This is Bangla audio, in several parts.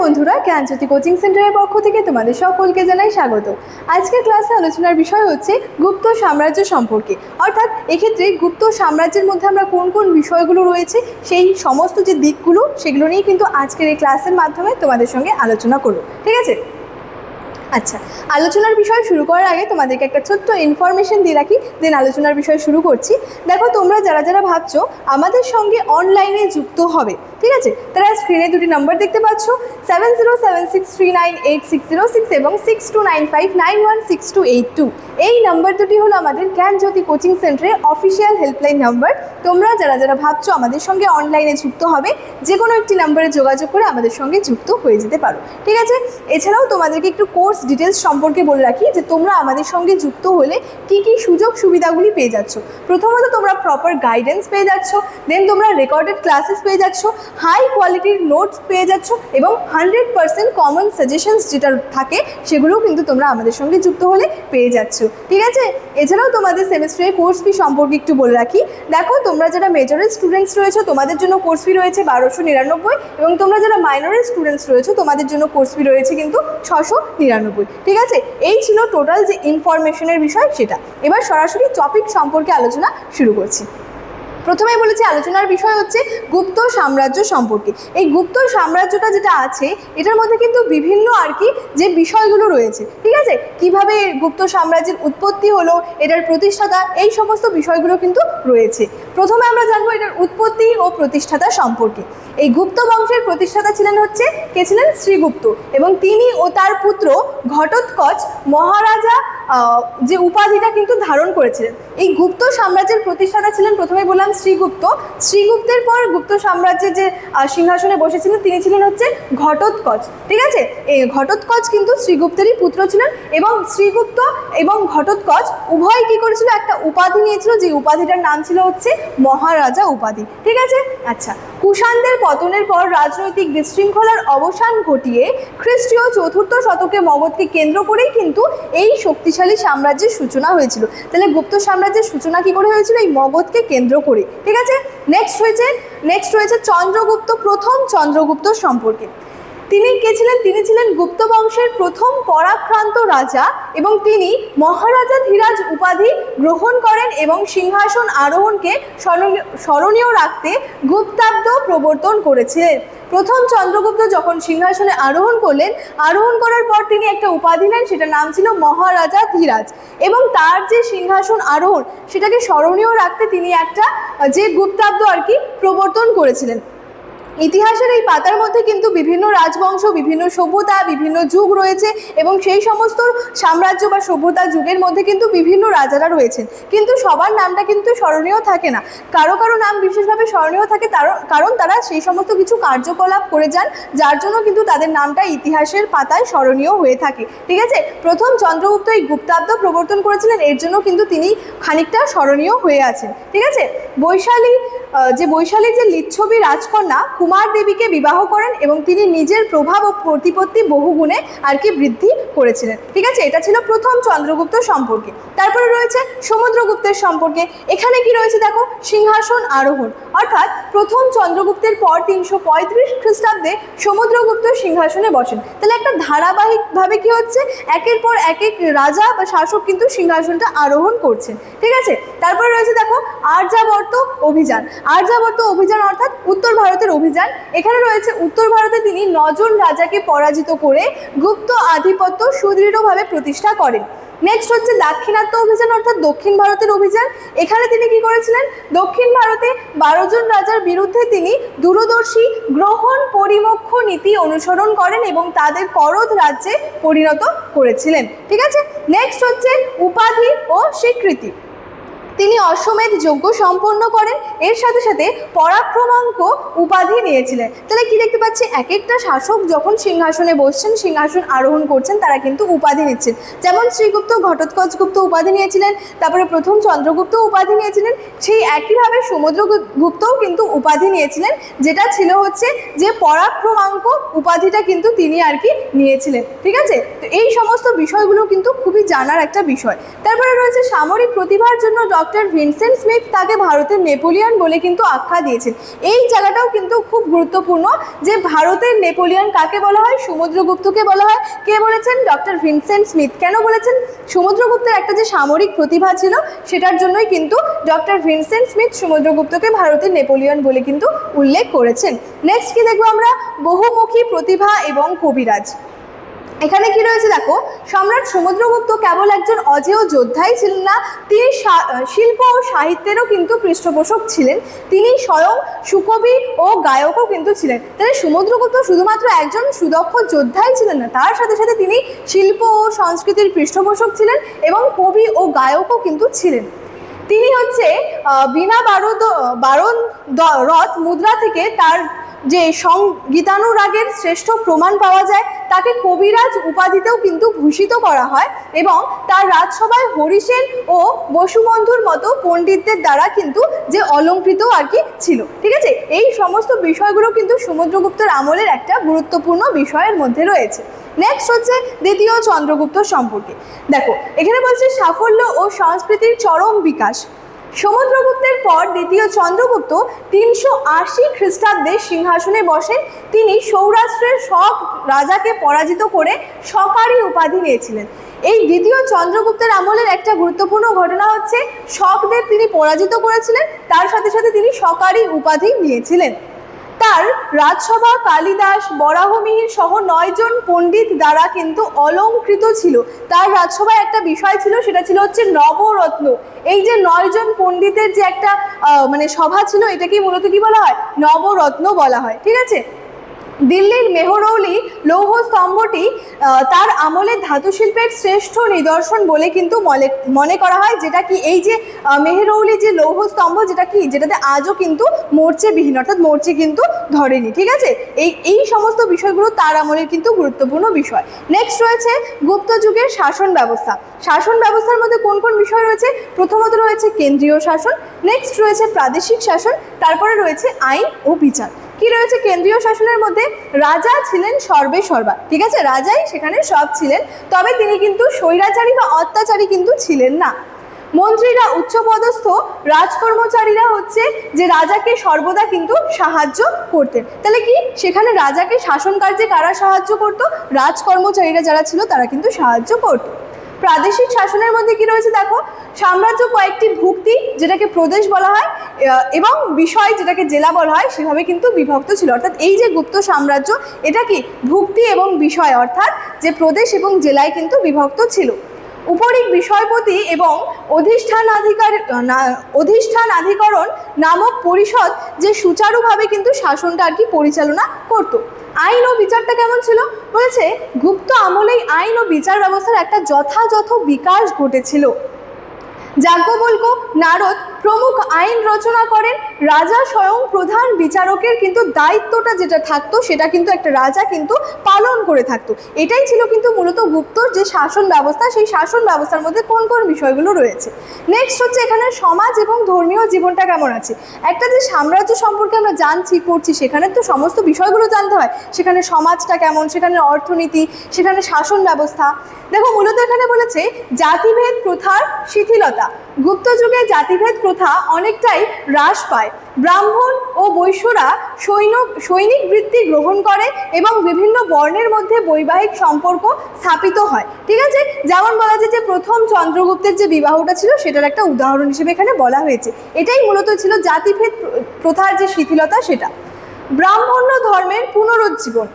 বন্ধুরা, জ্ঞানজ্যোতি কোচিং সেন্টারের পক্ষ থেকে তোমাদের সকলকে জানাই স্বাগত। আজকের ক্লাসে আলোচনার বিষয় হচ্ছে গুপ্ত সাম্রাজ্য সম্পর্কে। অর্থাৎ এক্ষেত্রে গুপ্ত সাম্রাজ্যের মধ্যে আমরা কোন কোন বিষয়গুলো রয়েছে সেই সমস্ত যে দিকগুলো সেগুলো নিয়ে কিন্তু আজকের এই ক্লাসের মাধ্যমে তোমাদের সঙ্গে আলোচনা করব। ঠিক আছে? আচ্ছা, আলোচনার বিষয় শুরু করার আগে তোমাদেরকে একটা ছোট্ট ইনফরমেশন দিয়ে রাখি, দেন আলোচনার বিষয় শুরু করছি। দেখো, তোমরা যারা যারা ভাবছো আমাদের সঙ্গে অনলাইনে যুক্ত হবে, ঠিক আছে, তারা স্ক্রিনে দুটি নাম্বার দেখতে পাচ্ছ, 7076398606 এবং 6295916282। এই নাম্বার দুটি হলো আমাদের জ্ঞানজ্যোতি কোচিং সেন্টারের অফিসিয়াল হেল্পলাইন নাম্বার। তোমরা যারা যারা ভাবছো আমাদের সঙ্গে অনলাইনে যুক্ত হবে, যে কোনো একটি নাম্বারে যোগাযোগ করে আমাদের সঙ্গে যুক্ত হয়ে যেতে পারো। ঠিক আছে? এছাড়াও তোমাদেরকে একটু কোর্স ডিটেলস সম্পর্কে বলে রাখি যে তোমরা আমাদের সঙ্গে যুক্ত হলে কি কি সুযোগ সুবিধাগুলি পেয়ে যাচ্ছ। প্রথমত তোমরা প্রপার গাইডেন্স পেয়ে যাচ্ছ, দেন তোমরা রেকর্ডেড ক্লাসেস পেয়ে যাচ্ছ, হাই কোয়ালিটির নোটস পেয়ে যাচ্ছ এবং 100% কমন সাজেশনস যেটা থাকে সেগুলোও কিন্তু তোমরা আমাদের সঙ্গে যুক্ত হলে পেয়ে যাচ্ছ। ঠিক আছে? এছাড়াও তোমাদের সেমিস্টারের কোর্স ফি সম্পর্কে একটু বলে রাখি। দেখো, তোমরা যারা মেজরের স্টুডেন্টস রয়েছো তোমাদের জন্য কোর্স ফি রয়েছে 1299, এবং তোমরা যারা মাইনরের স্টুডেন্টস রয়েছো তোমাদের জন্য কোর্স ফি রয়েছে কিন্তু 699। ঠিক আছে? এই ছিল টোটাল যে ইনফরমেশনের বিষয় সেটা। এবার সরাসরি টপিক সম্পর্কে আলোচনা শুরু করছি। প্রথমেই বলেছি আলোচনার বিষয় হচ্ছে গুপ্ত সাম্রাজ্য সম্পর্কে। এই গুপ্ত সাম্রাজ্যটা যেটা আছে এটার মধ্যে কিন্তু বিভিন্ন যে বিষয়গুলো রয়েছে। ঠিক আছে? কিভাবে গুপ্ত সাম্রাজ্যের উৎপত্তি হলো, এটার প্রতিষ্ঠাতা, এই সমস্ত বিষয়গুলো কিন্তু রয়েছে। প্রথমে আমরা জানবো এটার উৎপত্তি ও প্রতিষ্ঠাতা সম্পর্কে। এই গুপ্ত বংশের প্রতিষ্ঠাতা ছিলেন কে ছিলেন? শ্রীগুপ্ত, এবং তিনি ও তার পুত্র ঘটোৎকচ মহারাজা যে উপাধিটা কিন্তু ধারণ করেছিলেন। এই গুপ্ত সাম্রাজ্যের প্রতিষ্ঠাতা ছিলেন, প্রথমে বললাম, শ্রীগুপ্ত। শ্রীগুপ্তের পর গুপ্ত সাম্রাজ্যের যে সিংহাসনে বসেছিলেন তিনি ছিলেন ঘটোৎকচ। ঠিক আছে? এই ঘটোৎকচ কিন্তু শ্রীগুপ্তেরই পুত্র ছিলেন, এবং শ্রীগুপ্ত এবং ঘটোৎকচ উভয় কি করেছিল? একটা উপাধি নিয়েছিল, যে উপাধিটার নাম ছিল মহারাজা উপাধি। ঠিক আছে? আচ্ছা, কুষাণদের পতনের পর রাজনৈতিক বিশৃঙ্খলার অবসান ঘটিয়ে খ্রিস্টীয় 4th শতকে মগধকে কেন্দ্র করেই কিন্তু এই শক্তিশালী সাম্রাজ্যের সূচনা হয়েছিল। তাহলে গুপ্ত সাম্রাজ্যের সূচনা কি করে হয়েছিল? এই মগধকে কেন্দ্র করে। ঠিক আছে? নেক্সট রয়েছে চন্দ্রগুপ্ত, প্রথম চন্দ্রগুপ্ত সম্পর্কে। তিনি কে ছিলেন? তিনি ছিলেন গুপ্ত বংশের প্রথম পরাক্রান্ত রাজা, এবং তিনি মহারাজা ধীরাজ উপাধি গ্রহণ করেন এবং সিংহাসন আরোহণকে স্মরণীয় রাখতে গুপ্তাব্দ প্রবর্তন করেছিলেন। প্রথম চন্দ্রগুপ্ত যখন সিংহাসনে আরোহণ করলেন, আরোহণ করার পর তিনি একটা উপাধি নেন, সেটার নাম ছিল মহারাজা ধীরাজ, এবং তার যে সিংহাসন আরোহণ সেটাকে স্মরণীয় রাখতে তিনি একটা যে গুপ্তাব্দ প্রবর্তন করেছিলেন। ইতিহাসের এই পাতার মধ্যে কিন্তু বিভিন্ন রাজবংশ, বিভিন্ন সভ্যতা, বিভিন্ন যুগ রয়েছে, এবং সেই সমস্ত সাম্রাজ্য বা সভ্যতা যুগের মধ্যে কিন্তু বিভিন্ন রাজারা রয়েছেন, কিন্তু সবার নামটা কিন্তু স্মরণীয় থাকে না। কারো কারো নাম বিশেষভাবে স্মরণীয় থাকে, কারণ তারা সেই সমস্ত কিছু কার্যকলাপ করে যান, যার জন্য কিন্তু তাদের নামটা ইতিহাসের পাতায় স্মরণীয় হয়ে থাকে। ঠিক আছে? প্রথম চন্দ্রগুপ্ত এই গুপ্তাব্দ প্রবর্তন করেছিলেন, এর জন্য কিন্তু তিনি খানিকটা স্মরণীয় হয়ে আছেন। ঠিক আছে? বৈশালী যে লিচ্ছবি রাজকন্যা কুমার দেবীকে বিবাহ করেন, এবং তিনি নিজের প্রভাব ও প্রতিপত্তি বহুগুণে বৃদ্ধি করেছিলেন। ঠিক আছে? এটা ছিল প্রথম চন্দ্রগুপ্ত সম্পর্কে। তারপরে রয়েছে সমুদ্রগুপ্তের সম্পর্কে। এখানে কি রয়েছে দেখো? সিংহাসন আরোহণ, অর্থাৎ প্রথম চন্দ্রগুপ্তের পর 335 খ্রিস্টাব্দে সমুদ্রগুপ্ত সিংহাসনে বসেন। তাহলে একটা ধারাবাহিকভাবে কি হচ্ছে? একের পর এক রাজা বা শাসক কিন্তু সিংহাসনটা আরোহণ করছেন। ঠিক আছে? তারপরে রয়েছে দেখো আর্যাবর্ত অভিযান। আর্যাবর্ত অভিযান অর্থাৎ উত্তর ভারতের অভিযান। এখানে রয়েছে উত্তর ভারতে তিনি 9 জন রাজাকে পরাজিত করে গুপ্ত আধিপত্য সুদৃঢ়ভাবে প্রতিষ্ঠা করেন। নেক্সট হচ্ছে দাক্ষিণাত্য অভিযান, অর্থাৎ দক্ষিণ ভারতের অভিযান। এখানে তিনি কি করেছিলেন? দক্ষিণ ভারতে 12 জন রাজার বিরুদ্ধে তিনি দূরদর্শী গ্রহণ পরিমোক্ষ নীতি অনুসরণ করেন এবং তাদের করদ রাজ্যে পরিণত করেছিলেন। ঠিক আছে? নেক্সট হচ্ছে উপাধি ও স্বীকৃতি। তিনি অশ্বমেধ যজ্ঞ সম্পন্ন করেন, এর সাথে সাথে পরাক্রমাঙ্ক উপাধি নিয়েছিলেন। তাহলে কি দেখতে পাচ্ছি? এক একটা শাসক যখন সিংহাসনে বসছেন, সিংহাসন আরোহণ করছেন, তারা কিন্তু উপাধি নিচ্ছেন। যেমন শ্রীগুপ্ত ঘটোৎকচ গুপ্ত উপাধি নিয়েছিলেন, তারপরে প্রথম চন্দ্রগুপ্ত উপাধি নিয়েছিলেন, সেই একইভাবে সমুদ্রগুপ্তও কিন্তু উপাধি নিয়েছিলেন, যেটা ছিল যে পরাক্রমাঙ্ক উপাধিটা কিন্তু তিনি নিয়েছিলেন। ঠিক আছে? তো এই সমস্ত বিষয়গুলো কিন্তু খুবই জানার একটা বিষয়। তারপরে রয়েছে সামরিক প্রতিভার জন্য ডক্টর ভিনসেন্ট স্মিথ তাকে ভারতের নেপোলিয়ন বলে কিন্তু আখ্যা দিয়েছেন। এই জায়গাটাও কিন্তু খুব গুরুত্বপূর্ণ যে ভারতের নেপোলিয়ন কাকে বলা হয়, সমুদ্রগুপ্তকে বলা হয়। কে বলেছেন? Doctor Vincent Smith. কেন বলেছেন? সমুদ্রগুপ্তের একটা যে সামরিক প্রতিভা ছিল সেটার জন্যই কিন্তু ডক্টর ভিনসেন্ট স্মিথ সমুদ্রগুপ্তকে ভারতের নেপোলিয়ন বলে কিন্তু উল্লেখ করেছেন। নেক্সট কি দেখবো আমরা? বহুমুখী প্রতিভা এবং কবিরাজ। এখানে কি রয়েছে দেখো, সম্রাট সমুদ্রগুপ্ত কেবল একজন অজেয় যোদ্ধাই ছিলেন না, তিনি শিল্প ও সাহিত্যেরও কিন্তু পৃষ্ঠপোষক ছিলেন। তিনি স্বয়ং সুকবি ও গায়কও কিন্তু ছিলেন। তাহলে সমুদ্রগুপ্ত শুধুমাত্র একজন সুদক্ষ যোদ্ধাই ছিলেন না, তার সাথে সাথে তিনি শিল্প ও সংস্কৃতির পৃষ্ঠপোষক ছিলেন এবং কবি ও গায়কও কিন্তু ছিলেন। তিনি হচ্ছে বিনা বারণ রথ মুদ্রা থেকে তার যে সংগীতানুরাগের শ্রেষ্ঠ প্রমাণ পাওয়া যায়, তাকে কবিরাজ উপাধিতেও কিন্তু ভূষিত করা হয় এবং তার রাজসভায় হরিসেন ও বসুবন্ধুর মতো পণ্ডিতদের দ্বারা কিন্তু যে অলঙ্কৃত আর কি ছিল। ঠিক আছে, এই সমস্ত বিষয়গুলো কিন্তু সমুদ্রগুপ্তের আমলের একটা গুরুত্বপূর্ণ বিষয়ের মধ্যে রয়েছে। নেক্সট হচ্ছে দ্বিতীয় চন্দ্রগুপ্ত সম্পর্কে। দেখো এখানে বলছে সাফল্য ও সংস্কৃতির চরম বিকাশ। সমুদ্রগুপ্তের পর দ্বিতীয় চন্দ্রগুপ্ত 380 খ্রিস্টাব্দে সিংহাসনে বসেন। তিনি সৌরাষ্ট্রের সব রাজাকে পরাজিত করে শকারি উপাধি নিয়েছিলেন। এই দ্বিতীয় চন্দ্রগুপ্তের আমলের একটা গুরুত্বপূর্ণ ঘটনা হচ্ছে শকদের তিনি পরাজিত করেছিলেন, তার সাথে সাথে তিনি শকারি উপাধি নিয়েছিলেন। তার রাজসভা কালিদাস, বরাহমিহির সহ 9 জন পণ্ডিত দ্বারা কিন্তু অলঙ্কৃত ছিল। তার রাজসভায় একটা বিষয় ছিল, সেটা ছিল হচ্ছে নবরত্ন। এই যে 9 জন পণ্ডিতের যে একটা মানে সভা ছিল, এটাকে মূলত কি বলা হয়? নবরত্ন বলা হয়। ঠিক আছে, দিল্লির মেহরৌলি লৌহ স্তম্ভটি তার আমলে ধাতু শিল্পের শ্রেষ্ঠ নিদর্শন বলে কিন্তু মনে করা হয়। যেটা কি এই যে মেহরৌলি যে লৌহ স্তম্ভ, যেটাতে আজও কিন্তু মরচেবিহীন, অর্থাৎ মরচে কিন্তু ধরেনি। ঠিক আছে, এই সমস্ত বিষয়গুলো তার আমলের কিন্তু গুরুত্বপূর্ণ বিষয়। নেক্সট রয়েছে গুপ্ত যুগের শাসন ব্যবস্থা। শাসন ব্যবস্থার মধ্যে কোন কোন বিষয় রয়েছে? প্রথমত রয়েছে কেন্দ্রীয় শাসন, নেক্সট রয়েছে প্রাদেশিক শাসন, তারপরে রয়েছে আইন ও বিচার। কি রয়েছে কেন্দ্রীয় শাসনের মধ্যে? রাজা ছিলেন সর্বে সর্বা। ঠিক আছে, রাজাই সেখানে সব ছিলেন, তবে তিনি কিন্তু স্বৈরাচারী বা অত্যাচারী কিন্তু ছিলেন না। মন্ত্রীরা উচ্চপদস্থ, রাজকর্মচারীরা হচ্ছে যে রাজাকে সর্বদা কিন্তু সাহায্য করতেন। তাহলে কি সেখানে রাজাকে শাসন কার্যে কারা সাহায্য করতো? রাজকর্মচারীরা যারা ছিল তারা কিন্তু সাহায্য করতো। প্রাদেশিক শাসনের মধ্যে কি রয়েছে দেখো, সাম্রাজ্য কয়েকটি ভুক্তি, যেটাকে প্রদেশ বলা হয়, এবং বিষয়, যেটাকে জেলা বলা হয়, সেভাবে কিন্তু বিভক্ত ছিল। অর্থাৎ এই যে গুপ্ত সাম্রাজ্য, এটা কি ভুক্তি এবং বিষয়, অর্থাৎ যে প্রদেশ এবং জেলায় কিন্তু বিভক্ত ছিল। উপরিক বিষয়পতি এবং অধিষ্ঠানাধিকরণ নামক পরিষদ যে সুচারুভাবে কিন্তু শাসনটা আর কি পরিচালনা করত। আইন ও বিচারটা কেমন ছিল? বলেছে গুপ্ত আমলেই আইন ও বিচার ব্যবস্থার একটা যথাযথ বিকাশ ঘটেছিল। যাজ্ঞবল্ক্য, নারদ প্রমুখ আইন রচনা করেন। রাজা স্বয়ং প্রধান বিচারকের কিন্তু দায়িত্বটা যেটা থাকতো, সেটা কিন্তু একটা রাজা কিন্তু পালন করে থাকতো। এটাই ছিল কিন্তু মূলত গুপ্তর যে শাসন ব্যবস্থা, সেই শাসন ব্যবস্থার মধ্যে কোন কোন বিষয়গুলো রয়েছে। নেক্সট হচ্ছে এখানে সমাজ এবং ধর্মীয় জীবনটা কেমন আছে। একটা যে সাম্রাজ্য সম্পর্কে আমরা জানছি, পড়ছি, সেখানে তো সমস্ত বিষয়গুলো জানতে হয়। সেখানে সমাজটা কেমন, সেখানে অর্থনীতি, সেখানে শাসন ব্যবস্থা। দেখো মূলত এখানে বলেছে জাতিভেদ প্রথার শিথিলতা। গুপ্ত যুগে জাতিভেদ প্রথা অনেকটাই হ্রাস পায়। ব্রাহ্মণ ও বৈশ্যরা সৈনিক বৃত্তি গ্রহণ করে এবং বিভিন্ন বর্ণের মধ্যে বৈবাহিক সম্পর্ক স্থাপিত হয়। ঠিক আছে, যেমন বলা যায় যে প্রথম চন্দ্রগুপ্তের যে বিবাহটা ছিল, সেটার একটা উদাহরণ হিসেবে এখানে বলা হয়েছে। এটাই মূলত ছিল জাতিভেদ প্রথার যে শিথিলতা সেটা। ব্রাহ্মণ্য ধর্মের পুনরুজ্জীবন।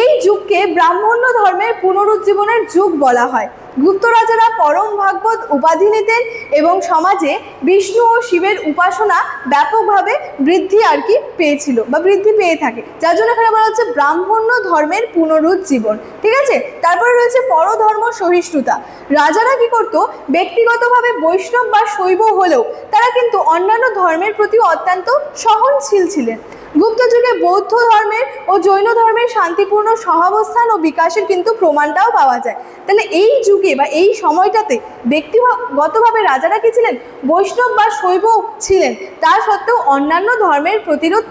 এই যুগকে ব্রাহ্মণ্য ধর্মের পুনরুজ্জীবনের যুগ বলা হয়। গুপ্ত রাজারা পরম ভাগবত উপাধি নিতেন এবং সমাজে বিষ্ণু ও শিবের উপাসনা ব্যাপকভাবে বৃদ্ধি আর কি পেয়েছিল বা বৃদ্ধি পেয়ে থাকে, যার জন্য এখানে বলা হচ্ছে ব্রাহ্মণ্য ধর্মের পুনরুজ্জীবন। ঠিক আছে, তারপরে রয়েছে পরধর্ম সহিষ্ণুতা। রাজারা কি করতো? ব্যক্তিগতভাবে বৈষ্ণব বা শৈব হলেও তারা কিন্তু অন্যান্য ধর্মের প্রতি অত্যন্ত সহনশীল ছিলেন। গুপ্ত যুগে বৌদ্ধ ধর্মের ও জৈন ধর্মের শান্তিপূর্ণ সহাবস্থান ও বিকাশের কিন্তু প্রমাণটাও পাওয়া যায়। তাহলে এই যুগে বা এই সময়টাতে ব্যক্তিগতভাবে রাজারা কি ছিলেন? বৈষ্ণব বা শৈব ছিলেন, তা সত্ত্বেও অন্যান্য ধর্মের প্রতিরোধ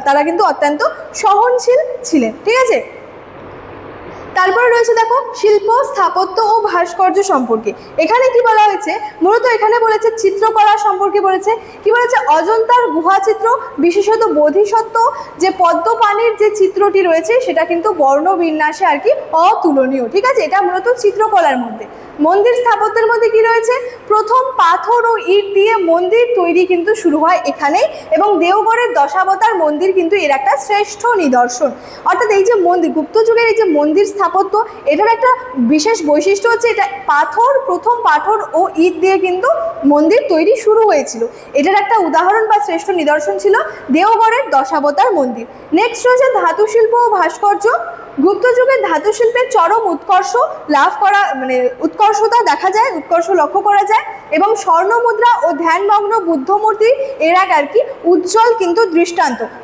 তারা কিন্তু অত্যন্ত সহনশীল ছিলেন। ঠিক আছে, তারপরে রয়েছে দেখো শিল্প, স্থাপত্য ও ভাস্কর্য সম্পর্কে। এখানে কি বলা হয়েছে, মূলত এখানে বলেছে চিত্রকলা সম্পর্কে বলেছে। কি বলেছে, অজন্তার গুহা চিত্র, বিশেষত বোধিসত্ত্ব যে পদ্মপাণির যে চিত্রটি রয়েছে সেটা কিন্তু বর্ণবিন্যাসে আর কি অতুলনীয়। ঠিক আছে, এটা মূলত চিত্রকলার মধ্যে। মন্দির স্থাপত্যের মধ্যে কি রয়েছে, প্রথম পাথর ও ইট দিয়ে মন্দির তৈরি কিন্তু শুরু হয় এখানেই, এবং দেওগড়ের দশাবতার মন্দির কিন্তু এর একটা শ্রেষ্ঠ নিদর্শন। অর্থাৎ এই যে মন্দির, গুপ্ত যুগের এই যে মন্দির স্থাপত্য, এটার একটা বিশেষ বৈশিষ্ট্য হচ্ছে এটা প্রথম পাথর ও ইট দিয়ে কিন্তু মন্দির তৈরি শুরু হয়েছিল। এটার একটা উদাহরণ বা শ্রেষ্ঠ নিদর্শন ছিল দেওগড়ের দশাবতার মন্দির। নেক্সট রয়েছে ধাতু শিল্প ও ভাস্কর্য। গুপ্ত যুগের ধাতু শিল্পের চরম উৎকর্ষ লাভ করা, মানে উৎকর্ষতা দেখা যায়, উৎকর্ষ লক্ষ্য করা যায়, এবং স্বর্ণ মুদ্রা ও ধ্যানমগ্ন বুদ্ধ মূর্তি এর এক আর কি উজ্জ্বল কিন্তু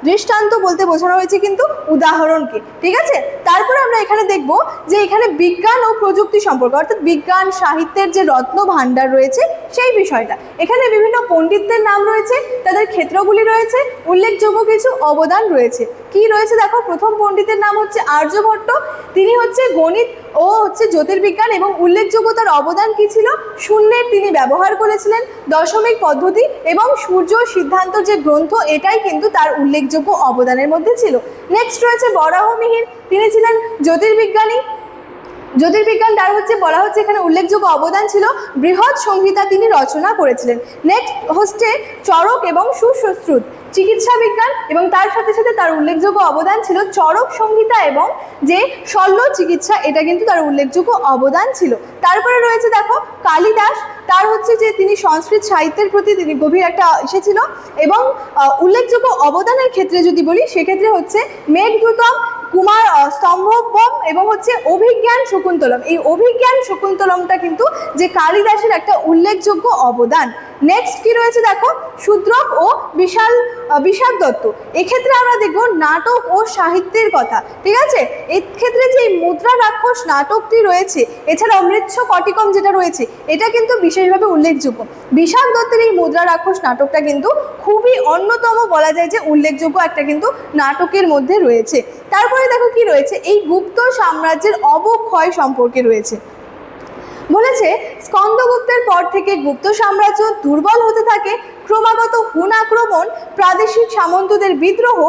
দৃষ্টান্ত বলতে বোঝানো হয়েছে কিন্তু উদাহরণকে। ঠিক আছে, তারপরে আমরা এখানে দেখব যে এখানে বিজ্ঞান ও প্রযুক্তি সম্পর্কে, অর্থাৎ বিজ্ঞান সাহিত্যের যে রত্ন ভাণ্ডার রয়েছে সেই বিষয়টা। এখানে বিভিন্ন পণ্ডিতদের নাম রয়েছে, তাদের ক্ষেত্রগুলি রয়েছে, উল্লেখযোগ্য কিছু অবদান রয়েছে। কি রয়েছে দেখো, প্রথম পণ্ডিতের নাম হচ্ছে আর্যভট্ট। তিনি হচ্ছে গণিত ও হচ্ছে জ্যোতির্বিজ্ঞান, এবং উল্লেখযোগ্য তার অবদান কি ছিল, শূন্যের তিনি ব্যবহার করেছিলেন, দশমিক পদ্ধতি এবং সূর্য সিদ্ধান্ত যে গ্রন্থ, এটাই কিন্তু তার উল্লেখযোগ্য অবদানের মধ্যে ছিল। নেক্সট রয়েছে বরাহমিহির, তিনি ছিলেন জ্যোতির্বিজ্ঞানী। জ্যোতির্বিজ্ঞান তার হচ্ছে বলা হচ্ছে এখানে উল্লেখযোগ্য অবদান ছিল, বৃহৎ সংহিতা তিনি রচনা করেছিলেন। নেক্সট হচ্ছে চরক এবং সুশ্রুত, চিকিৎসা বিজ্ঞান, এবং তার সাথে সাথে তার উল্লেখযোগ্য অবদান ছিল চরক সংহিতা এবং যে শল্য চিকিৎসা, এটা কিন্তু তার উল্লেখযোগ্য অবদান ছিল। তারপরে রয়েছে দেখো কালিদাস, তার হচ্ছে যে তিনি সংস্কৃত সাহিত্যের প্রতি তিনি গভীর একটা এসেছিল, এবং উল্লেখযোগ্য অবদানের ক্ষেত্রে যদি বলি সেক্ষেত্রে হচ্ছে মেঘদূতম, কুমার স্তম্ভবম, এবং হচ্ছে অভিজ্ঞান শকুন্তলম। এই অভিজ্ঞান শকুন্তলমটা কিন্তু যে কালিদাসের একটা উল্লেখযোগ্য অবদান। নেক্সট কি রয়েছে দেখো, শূদ্রক ও বিশাল দত্ত। এক্ষেত্রে আমরা দেখব নাটক ও সাহিত্যের কথা। ঠিক আছে, এক্ষেত্রে যে মুদ্রা রাক্ষস নাটকটি রয়েছে, এছাড়া অমৃচ্ছ কটিকম যেটা রয়েছে, এটা কিন্তু বিশেষভাবে উল্লেখযোগ্য। বিশাল দত্তের এই মুদ্রা রাক্ষস নাটকটা কিন্তু খুবই অন্যতম বলা যায় যে উল্লেখযোগ্য একটা কিন্তু নাটকের মধ্যে রয়েছে। তারপরে দেখো কি রয়েছে, এই গুপ্ত সাম্রাজ্যের অবক্ষয় সম্পর্কে রয়েছে। বলেছে স্কন্দগুপ্তের পর থেকে গুপ্ত সাম্রাজ্য দুর্বল হতে থাকে। ক্রমাগত হুন আক্রমণ, প্রাদেশিক সামন্তদের বিদ্রোহ,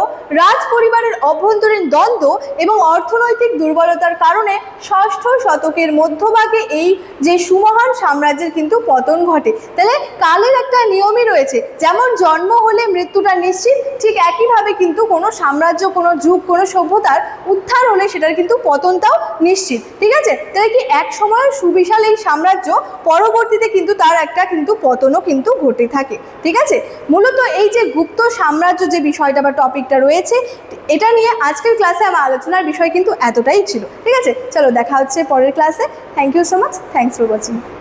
রাজ পরিবারের অভ্যন্তরীণ দ্বন্দ্ব এবং অর্থনৈতিক দুর্বলতার কারণে ষষ্ঠ শতকের মধ্যভাগে এই যে সুমহান সাম্রাজ্যের কিন্তু পতন ঘটে। তাহলে কালের একটা নিয়মই রয়েছে, যেমন জন্ম হলে মৃত্যুটা নিশ্চিত, ঠিক একইভাবে কিন্তু কোনো সাম্রাজ্য, কোনো যুগ, কোনো সভ্যতার উত্থান হলে সেটার কিন্তু পতনটাও নিশ্চিত। ঠিক আছে, তাহলে কি এক সময় সুবিশাল এই সাম্রাজ্য পরবর্তীতে কিন্তু তার একটা কিন্তু পতনও কিন্তু ঘটে থাকে। ঠিক আছে, মূলত এই যে গুপ্ত সাম্রাজ্য যে বিষয়টা বা টপিকটা রয়েছে, এটা নিয়ে আজকের ক্লাসে আমার আলোচনার বিষয় কিন্তু এতটাই ছিল। ঠিক আছে, চলো দেখা হচ্ছে পরের ক্লাসে। Thank you so much, thanks for watching.